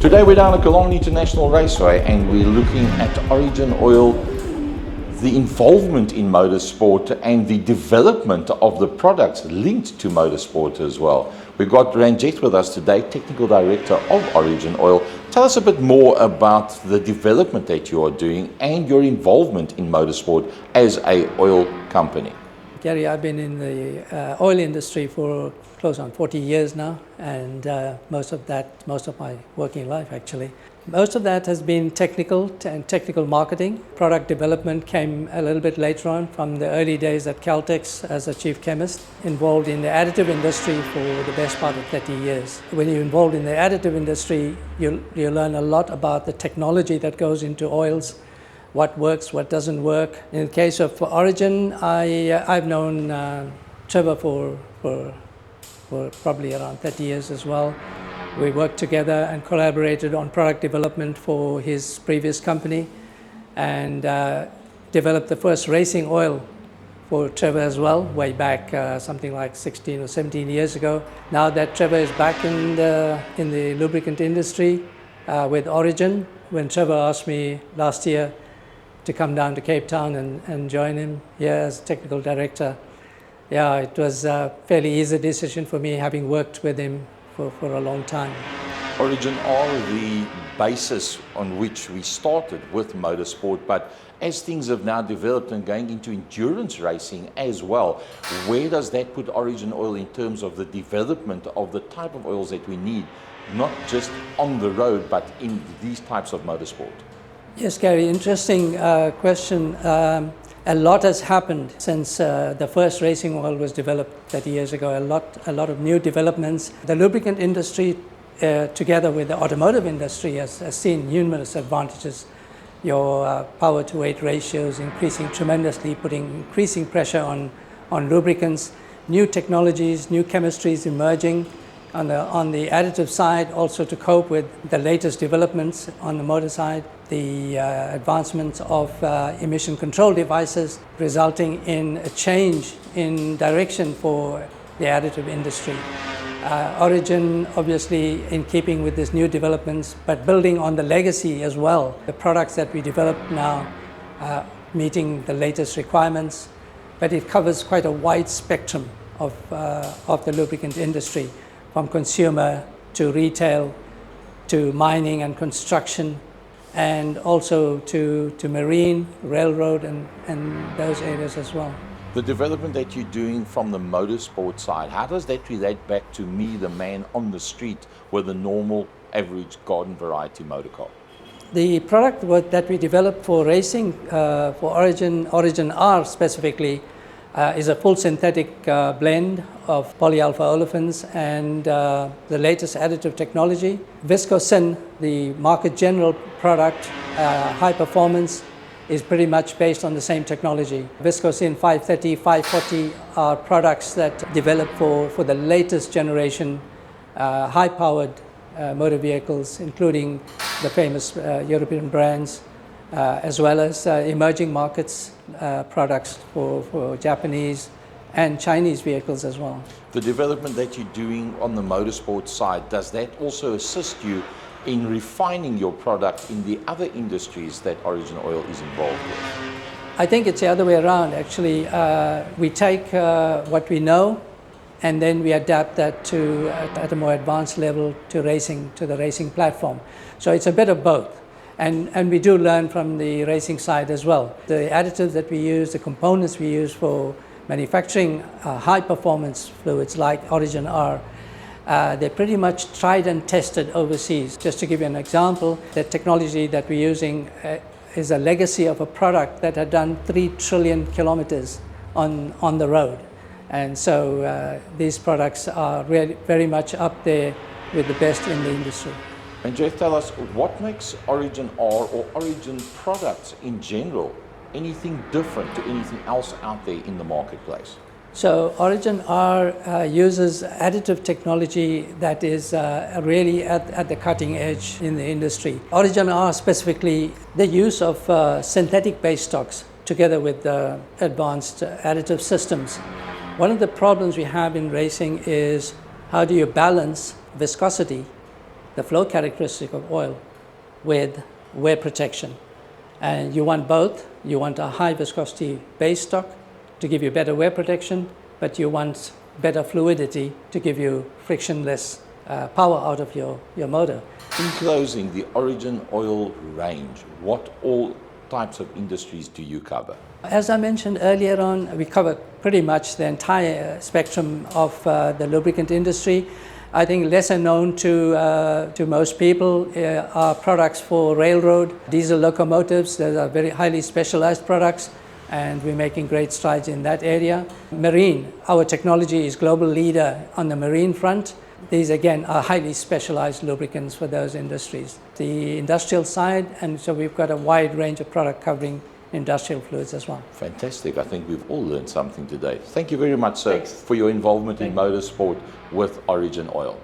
Today we're down at Geelong International Raceway and we're looking at Origen Oil, the involvement in motorsport and the development of the products linked to motorsport as well. We've got Ranjit with us today, Technical Director of Origen Oil. Tell us a bit more about the development that you are doing and your involvement in motorsport as an oil company. Gary, I've been in the oil industry for close on 40 years now, and most of my working life actually. Most of that has been technical and technical marketing. Product development came a little bit later on from the early days at Caltex as a chief chemist, involved in the additive industry for the best part of 30 years. When you're involved in the additive industry, you learn a lot about the technology that goes into oils, what works, what doesn't work. In the case of Origen, I've known Trevor for probably around 30 years as well. We worked together and collaborated on product development for his previous company and developed the first racing oil for Trevor as well, way back something like 16 or 17 years ago. Now that Trevor is back in the lubricant industry with Origen, when Trevor asked me last year to come down to Cape Town and join him here as technical director. Yeah, it was a fairly easy decision for me, having worked with him for a long time. Origen are the basis on which we started with motorsport, but as things have now developed and going into endurance racing as well, where does that put Origen Oil in terms of the development of the type of oils that we need, not just on the road, but in these types of motorsport? Yes, Gary, interesting question. A lot has happened since the first racing oil was developed 30 years ago. A lot of new developments. The lubricant industry, together with the automotive industry, has seen numerous advantages. Your power to weight ratios increasing tremendously, putting increasing pressure on lubricants. New technologies, new chemistries emerging on the additive side, also to cope with the latest developments on the motor side. The advancements of emission control devices, resulting in a change in direction for the additive industry. Origen, obviously, in keeping with these new developments, but building on the legacy as well. The products that we develop now meeting the latest requirements, but it covers quite a wide spectrum of the lubricant industry, from consumer to retail to mining and construction, and also to marine, railroad, and those areas as well. The development that you're doing from the motorsport side, how does that relate back to me, the man on the street with a normal, average garden variety motor car? The product that we developed for racing, for Origen R specifically, is a full synthetic blend of polyalpha olefins and the latest additive technology. Viscosyn, the market general product, high performance, is pretty much based on the same technology. Viscosyn 530, 540 are products that developed for the latest generation high-powered motor vehicles, including the famous European brands, as well as emerging markets products for Japanese and Chinese vehicles as well. The development that you're doing on the motorsport side, does that also assist you in refining your product in the other industries that Origen Oil is involved with? I think it's the other way around, actually. We take what we know and then we adapt that to, at a more advanced level, to the racing platform. So it's a bit of both. And we do learn from the racing side as well. The additives that we use, the components we use for manufacturing high performance fluids like Origen R, they're pretty much tried and tested overseas. Just to give you an example, the technology that we're using is a legacy of a product that had done 3 trillion kilometers on the road. And so these products are really very much up there with the best in the industry. And Jeff, tell us, what makes Origen R or Origen products in general anything different to anything else out there in the marketplace? So Origen R uses additive technology that is really at the cutting edge in the industry. Origen R specifically, the use of synthetic base stocks together with advanced additive systems. One of the problems we have in racing is how do you balance viscosity, the flow characteristic of oil with wear protection. And you want both. You want a high viscosity base stock to give you better wear protection, but you want better fluidity to give you frictionless power out of your motor. In closing, the Origen oil range, what all types of industries do you cover? As I mentioned earlier on, we cover pretty much the entire spectrum of the lubricant industry. I think lesser known to most people are products for railroad, diesel locomotives. Those are very highly specialized products, and we're making great strides in that area. Marine, our technology is global leader on the marine front. These again are highly specialized lubricants for those industries. The industrial side, and so we've got a wide range of product covering industrial fluids as well. Fantastic. I think we've all learned something today. Thank you very much, sir, for your involvement in motorsport with Origen Oil.